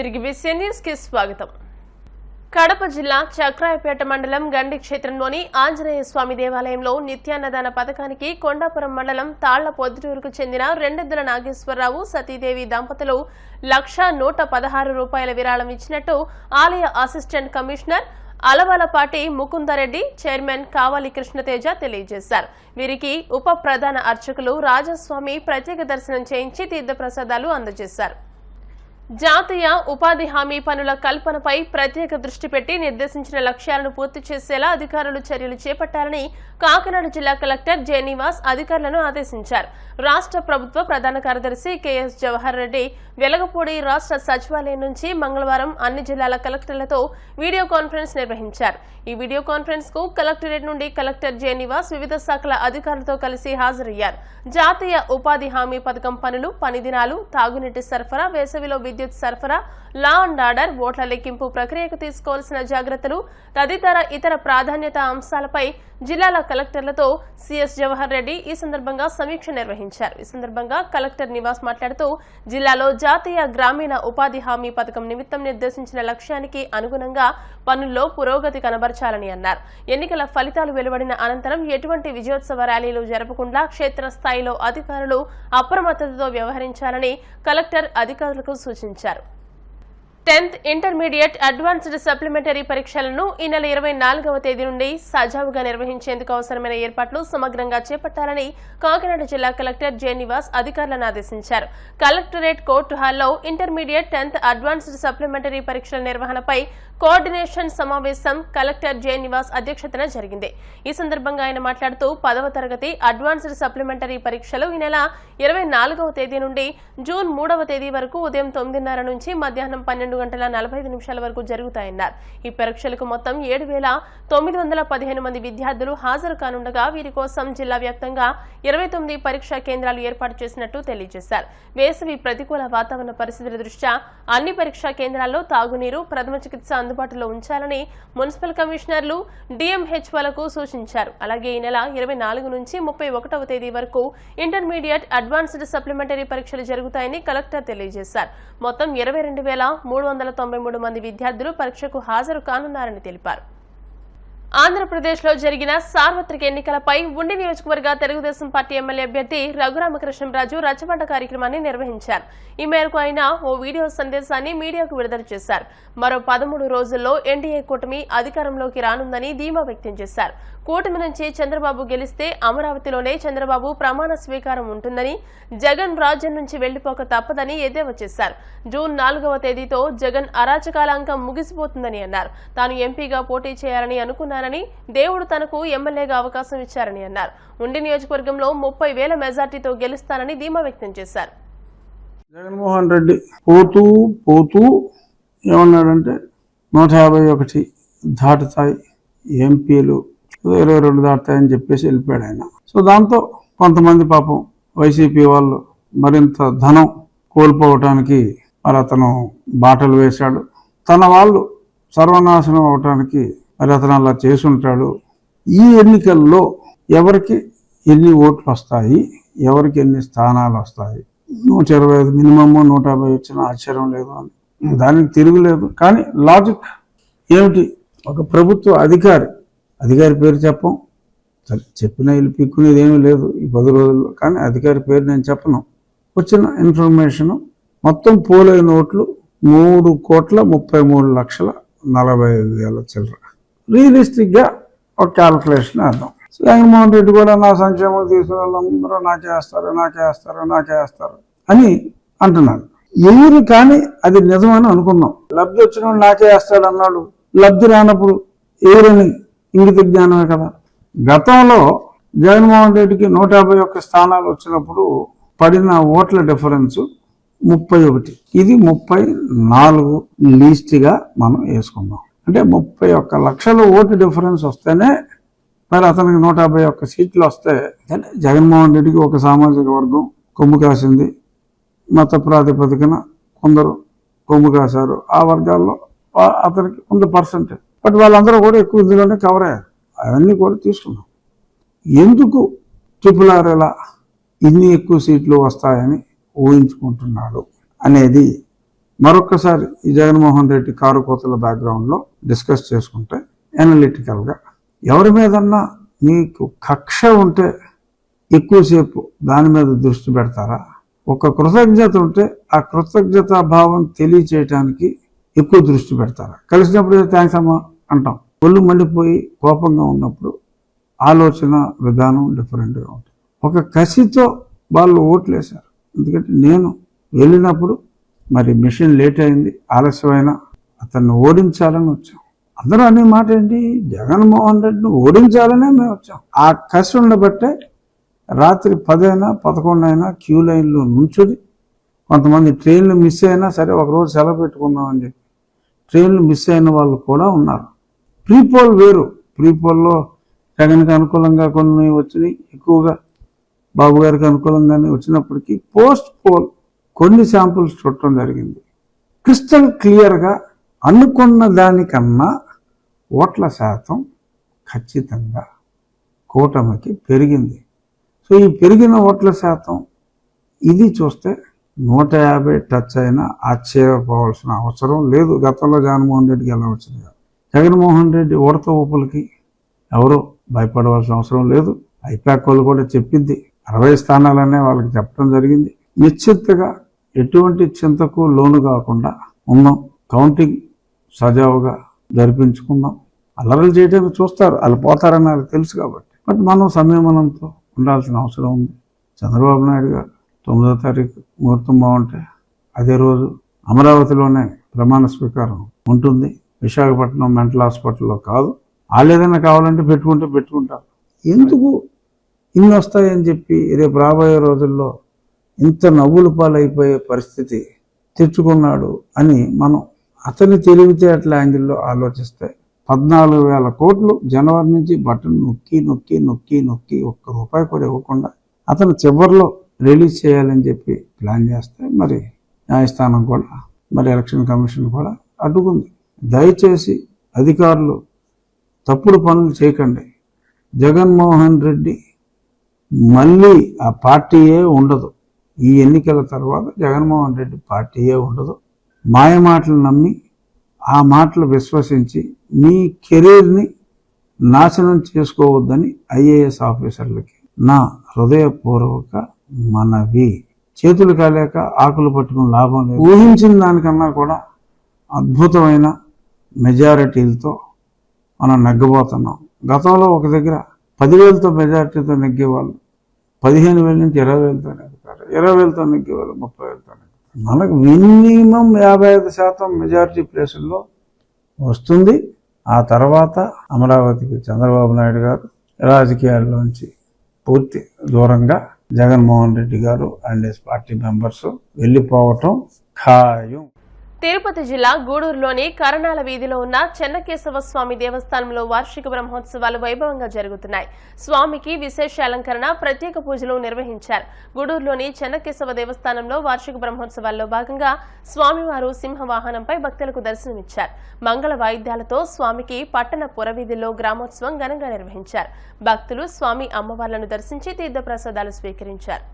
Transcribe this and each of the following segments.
తిరిగి VCN news కి స్వాగతం. కడప జిల్లా చక్రాయపేట మండలం గండి క్షేత్రంలోని ఆంజనేయ స్వామి దేవాలయంలో నిత్యాన్నదాన పథకానికి కొండాపురం మండలం తాళ్ల పొద్దుటూరుకు చెందిన రెండెద్దుల నాగేశ్వరరావు సతీదేవి దంపతులు 1,116 రూపాయల విరాళం ఇచ్చినట్టు ఆలయ assistant commissioner Alavalapati Mukunda Reddy, chairman కావాలి కృష్ణతేజ తెలియజేశారు. వీరికి ఉప ప్రధాన అర్చకులు రాజస్వామి ప్రత్యేక దర్శనం చేయించి తీర్థప్రసాదాలు అందజేశారు. జాతీయ ఉపాధి హామీ పనుల కల్పనపై ప్రత్యేక దృష్టి పెట్టి నిర్దేశించిన లక్ష్యాలను పూర్తి చేసేలా అధికారులు చర్యలు చేపట్టాలని కాకినాడ జిల్లా కలెక్టర్ జె నివాస్ అధికారులను ఆదేశించారు. రాష్ట్ర ప్రభుత్వ ప్రధాన కార్యదర్శి కెఎస్ జవహర్ రెడ్డి వెలగపూడి రాష్ట్ర సచివాలయం నుంచి మంగళవారం అన్ని జిల్లాల కలెక్టర్లతో వీడియో కాన్ఫరెన్స్ నిర్వహించారు. ఈ వీడియో కాన్ఫరెన్స్ కు కలెక్టరేట్ నుండి కలెక్టర్ జె నివాస్ వివిధ శాఖల అధికారులతో కలిసి హాజరయ్యారు. జాతీయ ఉపాధి హామీ పథకం పనులు, పని దినాలు, తాగునీటి సరఫరా, వేసవిలో విద్యుత్ సరఫరా, లా అండ్ ఆర్డర్, ఓట్ల లెక్కింపు ప్రక్రియకు తీసుకోవాల్సిన జాగ్రత్తలు తదితర ఇతర ప్రాధాన్యత అంశాలపై జిల్లాల కలెక్టర్లతో సిఎస్ జవహర్ రెడ్డి ఈ సందర్భంగా సమీక్ష నిర్వహించారు. ఈ సందర్భంగా కలెక్టర్ నివాస్ మాట్లాడుతూ జిల్లాలో జాతీయ గ్రామీణ ఉపాధి హామీ పథకం నిమిత్తం నిర్దేశించిన లక్ష్యానికి అనుగుణంగా పనుల్లో పురోగతి కనబర్చాలని అన్నారు. ఎన్నికల ఫలితాలు వెలువడిన అనంతరం ఎటువంటి విజయోత్సవ ర్యాలీలు జరపకుండా క్షేత్రస్థాయిలో అధికారులు అప్రమత్తతతో వ్యవహరించాలని కలెక్టర్ అధికారులకు సూచించారు. 10th ఇంటర్మీడియట్ అడ్వాన్స్డ్ సప్లిమెంటరీ పరీక్షలను ఈ నెల 24వ తేదీ నుండి సజావుగా నిర్వహించేందుకు అవసరమైన ఏర్పాట్లు సమగ్రంగా చేపట్టాలని కాకినాడ జిల్లా కలెక్టర్ జె నివాస్ అధికారులను ఆదేశించారు. కలెక్టరేట్ కోర్టు హాల్లో ఇంటర్మీడియట్ 10th అడ్వాన్స్డ్ సప్లిమెంటరీ పరీక్షల నిర్వహణపై కోఆర్డినేషన్ సమావేశం కలెక్టర్ జె నివాస్ అధ్యక్షతన జరిగింది. ఈ సందర్భంగా ఆయన మాట్లాడుతూ 10వ తరగతి అడ్వాన్స్డ్ సప్లిమెంటరీ పరీక్షలు ఈ నెల 24వ తేదీ నుండి జూన్ 3వ తేదీ వరకు ఉదయం 9:30 నుంచి మధ్యాహ్నం 12:45 వరకు జరుగుతాయన్నారు. ఈ పరీక్షలకు మొత్తం 7,915 మంది విద్యార్థులు హాజరు కానుండగా వీరి కోసం జిల్లా వ్యాప్తంగా 29 పరీక్షా కేంద్రాలు ఏర్పాటు చేసినట్టు తెలియజేశారు. వేసవి ప్రతికూల వాతావరణ పరిస్థితుల దృష్ట్యా అన్ని పరీక్షా కేంద్రాల్లో తాగునీరు, ప్రథమ చికిత్స అందుబాటులో ఉంచాలని మున్సిపల్ కమిషనర్లు, డిఎంహెచ్ఓలకు సూచించారు. అలాగే ఈ నెల 24 నుంచి 31వ తేదీ వరకు ఇంటర్మీడియట్ అడ్వాన్స్డ్ సప్లిమెంటరీ పరీక్షలు జరుగుతాయని కలెక్టర్ తెలియజేశారు. మొత్తం 22,393 మంది విద్యార్థులు పరీక్షకు హాజరు కానున్నారని తెలిపారు. ఆంధ్రప్రదేశ్లో జరిగిన సార్వత్రిక ఎన్నికలపై ఉండి నియోజకవర్గ తెలుగుదేశం పార్టీ ఎమ్మెల్యే అభ్యర్థి రఘురామకృష్ణంరాజు రచ్చబండ కార్యక్రమాన్ని నిర్వహించారు. ఈ మేరకు ఆయన ఓ వీడియో సందేశాన్ని మీడియాకు విడుదల చేశారు. మరో 13 రోజుల్లో ఎన్డీఏ కూటమి అధికారంలోకి రానుందని ధీమా వ్యక్తం చేశారు. కూటమి నుంచి చంద్రబాబు గెలిస్తే అమరావతిలోనే చంద్రబాబు ప్రమాణ స్వీకారం ఉంటుందని, జగన్ రాజ్యం నుంచి వెళ్లిపోక తప్పదని ఎద్దేవా చేశారు. జూన్ 4వ తేదీతో జగన్ అరాచకాల అంకం ముగిసిపోతుందని అన్నారు. తాను ఎంపీగా పోటీ చేయాలని అనుకున్నానని, దేవుడు తనకు ఎమ్మెల్యేగా అవకాశం ఇచ్చారని అన్నారు. ఉండి నియోజకవర్గంలో 30,000 మెజార్టీతో గెలుస్తానని ధీమా వ్యక్తం చేశారు. జగన్మోహన్ రెడ్డి పోతూ ఏమన్నాడంటే 151 దాటుతాయి, ఎంపీలు 22 దాటుతాయని చెప్పేసి వెళ్ళిపోయాడు ఆయన. సో దాంతో కొంతమంది పాపం వైసీపీ వాళ్ళు మరింత ధనం కోల్పోవటానికి మరి అతను బాటలు వేశాడు. తన వాళ్ళు సర్వనాశనం అవటానికి మరి అతను అలా చేసుంటాడు. ఈ ఎన్నికల్లో ఎవరికి ఎన్ని ఓట్లు వస్తాయి, ఎవరికి ఎన్ని స్థానాలు వస్తాయి, 125 మినిమమ్ 150 వచ్చిన ఆశ్చర్యం లేదు అని దానికి తిరుగులేదు. కానీ లాజిక్ ఏమిటి? ఒక ప్రభుత్వ అధికారి పేరు చెప్పం, సరే చెప్పినా వీళ్ళు పిక్కునేది ఏమీ లేదు ఈ 10 రోజుల్లో. కానీ అధికారి పేరు నేను చెప్పను. వచ్చిన ఇన్ఫర్మేషన్ మొత్తం పోలైన ఓట్లు 3,33,40,000 చిల్లర. రియలిస్టిక్గా ఒక క్యాల్కులేషన్ వేద్దాం. జగన్మోహన్ రెడ్డి కూడా నా సంక్షేమం తీసుకున్న వాళ్ళందరూ నాకేస్తారు అని అంటున్నాడు. ఎవరు కానీ అది నిజమని అనుకున్నాం. లబ్ధి వచ్చిన నాకే వేస్తాడు అన్నాడు. లబ్ధి రానప్పుడు ఎవరని ఇంగిత జ్ఞానమే కదా. గతంలో జగన్మోహన్ రెడ్డికి 151 స్థానాలు వచ్చినప్పుడు పడిన ఓట్ల డిఫరెన్స్ 31. ఇది 34 లీస్ట్గా మనం వేసుకున్నాం. అంటే 31 లక్షల ఓటు డిఫరెన్స్ వస్తేనే మరి అతనికి 151 సీట్లు వస్తే జగన్మోహన్ రెడ్డికి ఒక సామాజిక వర్గం కొమ్ము కాసింది. మత ప్రాతిపదికన కొందరు కొమ్ము కాశారు. ఆ వర్గాల్లో అతనికి 100%. బట్ వాళ్ళందరూ కూడా ఎక్కువ ఇందులోనే కవర్ అయ్యారు. అవన్నీ కూడా తీసుకున్నాం. ఎందుకు RRR ఎలా ఇన్ని ఎక్కువ సీట్లు వస్తాయని ఊహించుకుంటున్నాడు అనేది మరొక్కసారి ఈ జగన్మోహన్ రెడ్డి కారు కోతల బ్యాక్గ్రౌండ్లో డిస్కస్ చేసుకుంటే అనలిటికల్గా ఎవరి మీదన్నా మీకు కక్ష ఉంటే ఎక్కువసేపు దాని మీద దృష్టి పెడతారా? ఒక కృతజ్ఞత ఉంటే ఆ కృతజ్ఞతా భావం తెలియచేయటానికి ఎక్కువ దృష్టి పెడతారా? కలిసినప్పుడు థ్యాంక్స్ అమ్మా అంటాం. ఒళ్ళు మండిపోయి కోపంగా ఉన్నప్పుడు ఆలోచన విధానం డిఫరెంట్గా ఉంటుంది. ఒక కసితో వాళ్ళు ఓట్లేశారు. ఎందుకంటే నేను వెళ్ళినప్పుడు మరి మిషన్ లేట్ అయింది, ఆలస్యమైన అతన్ని ఓడించాలని వచ్చాం. అందరూ అనే మాట ఏంటి, జగన్మోహన్ రెడ్డిని ఓడించాలనే మేము వచ్చాం. ఆ కసి ఉండబట్టే రాత్రి 10 అయినా 11 అయినా క్యూ లైన్లో నుంచుని, కొంతమంది ట్రైన్లు మిస్ అయినా సరే ఒకరోజు సెలవు పెట్టుకుందామని చెప్పి ట్రైన్లు మిస్ అయిన వాళ్ళు కూడా ఉన్నారు. ప్రీపోల్ వేరు, ప్రీపోల్లో జగన్కి అనుకూలంగా కొన్ని వచ్చినాయి, ఎక్కువగా బాబు గారికి అనుకూలంగానే వచ్చినప్పటికీ పోస్ట్ పోల్ కొన్ని శాంపుల్స్ చూడటం జరిగింది. క్రిస్టల్ క్లియర్గా అనుకున్న దానికన్నా ఓట్ల శాతం ఖచ్చితంగా కూటమికి పెరిగింది. సో ఈ పెరిగిన ఓట్ల శాతం ఇది చూస్తే 150 టచ్ అయినా ఆశ్చర్యపోవాల్సిన అవసరం లేదు. గతంలో జగన్మోహన్ రెడ్డికి ఎలా వచ్చింది, జగన్మోహన్ రెడ్డి ఓడత ఊపులకి ఎవరో భయపడవలసిన అవసరం లేదు. ఐపాక్ వాళ్ళు కూడా చెప్పింది 60 స్థానాలనే వాళ్ళకి చెప్పడం జరిగింది. నిశ్చితగా ఎటువంటి చింతకు లోను కాకుండా ఉన్నాం. కౌంటింగ్ సజావుగా జరిపించుకుందాం. అల్లరలు చేయడానికి చూస్తారు, వాళ్ళు పోతారని వాళ్ళకి తెలుసు కాబట్టి. బట్ మనం సంయమనంతో ఉండాల్సిన అవసరం ఉంది. చంద్రబాబు నాయుడు గారు 9వ తారీఖు ముహూర్తం బాగుంటే అదే రోజు అమరావతిలోనే ప్రమాణ స్వీకారం ఉంటుంది. విశాఖపట్నం మెంటల్ హాస్పిటల్లో కాదు. వాళ్ళు ఏదైనా కావాలంటే పెట్టుకుంటారు. ఎందుకు ఇన్ని వస్తాయని చెప్పి రేపు రాబోయే రోజుల్లో ఇంత నవ్వుల పాలైపోయే పరిస్థితి తెచ్చుకున్నాడు అని మనం అతని తెలివితేటల యాంగిల్లో ఆలోచిస్తే 14,000 కోట్లు జనవరి నుంచి బటన్ నొక్కి ఒక్క రూపాయి కూడా ఇవ్వకుండా అతను చివరిలో రిలీజ్ చేయాలని చెప్పి ప్లాన్ చేస్తే మరి న్యాయస్థానం కూడా మరి ఎలక్షన్ కమిషన్ కూడా అడ్డుకుంది. దయచేసి అధికారులు తప్పుడు పనులు చేయకండి. జగన్మోహన్ రెడ్డి మళ్ళీ ఆ పార్టీయే ఉండదు. ఈ ఎన్నికల తర్వాత జగన్మోహన్ రెడ్డి పార్టీయే ఉండదు. మాయ మాటలు నమ్మి ఆ మాటలు విశ్వసించి మీ కెరీర్ని నాశనం చేసుకోవద్దని ఐఏఎస్ ఆఫీసర్లకి నా హృదయపూర్వక మనవి. చేతులు కాలేక ఆకులు పట్టుకుని లాభం లేదు. ఊహించిన దానికన్నా కూడా అద్భుతమైన మెజారిటీలతో మనం నెగ్గబోతున్నాం. గతంలో ఒక దగ్గర 10,000తో మెజారిటీతో నెగ్గేవాళ్ళు 15,000 నుంచి 20,000తో నెగ్గుతారు, 20,000తో నెగ్గేవాళ్ళు 30,000తో నెగ్గుతారు. మనకు మినిమం 55% మెజారిటీ ప్లేసుల్లో వస్తుంది. ఆ తర్వాత అమరావతికి చంద్రబాబు నాయుడు గారు రాజకీయాల్లోంచి పూర్తి దూరంగా జగన్మోహన్ రెడ్డి గారు అండ్ పార్టీ మెంబర్స్ వెళ్ళిపోవటం ఖాయం. తిరుపతి జిల్లా గూడూరులోని కరణాల వీధిలో ఉన్న చెన్నకేశవ స్వామి దేవస్థానంలో వార్షిక బ్రహ్మోత్సవాలు వైభవంగా జరుగుతున్నాయి. స్వామికి విశేష అలంకరణ, ప్రత్యేక పూజలు నిర్వహించారు. గూడూరులోని చెన్నకేశవ దేవస్థానంలో వార్షిక బ్రహ్మోత్సవాల్లో భాగంగా స్వామివారు సింహవాహనంపై భక్తులకు దర్శనమిచ్చారు. మంగళ వాయిద్యాలతో స్వామికి పట్టణ పురవీధుల్లో గ్రామోత్సవం ఘనంగా నిర్వహించారు. భక్తులు స్వామి అమ్మవార్లను దర్శించి తీర్థప్రసాదాలు స్వీకరించారు.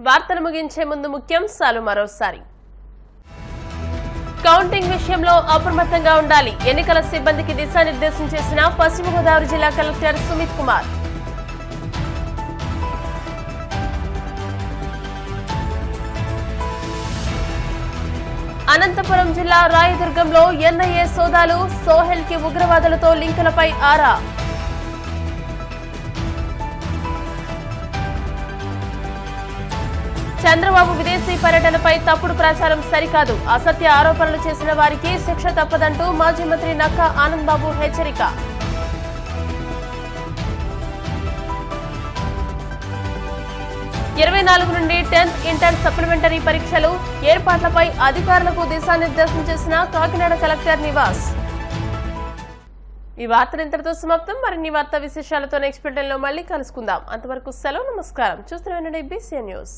వార్తలు ముగించే ముందు ముఖ్యాంశాలు మరోసారి. కౌంటింగ్ విషయంలో అప్రమత్తంగా ఉండాలి. ఎన్నికల సిబ్బందికి దిశానిర్దేశం చేసిన పశ్చిమ గోదావరి జిల్లా కలెక్టర్ సుమిత్ కుమార్. అనంతపురం జిల్లా రాయదుర్గంలో ఎన్ఐఏ సోదాలు. సోహెల్ కి ఉగ్రవాదులతో లింకులపై ఆరా. చంద్రబాబు విదేశీ పర్యటనపై తప్పుడు ప్రచారం సరికాదు. అసత్య ఆరోపణలు చేసిన వారికి శిక్ష తప్పదంటూ మాజీ మంత్రి నక్కా ఆనంద్ బాబు హెచ్చరిక. 24 నుండి 10th ఇంటర్ సప్లిమెంటరీ పరీక్షలు ఏర్పాట్లపై అధికారులకు దిశానిర్దేశం చేసిన కాకినాడ కలెక్టర్ నివాస్. ఈ వార్తలు ఇంతటితో సమాప్తం. మరిన్ని వార్తా విశేషాలతో నెక్స్ట్ బులెటిన్లో మళ్ళీ కలుసుకుందాం. అంతవరకు సెలవు. నమస్కారం. చూస్తూనే ఉండండి BCN న్యూస్.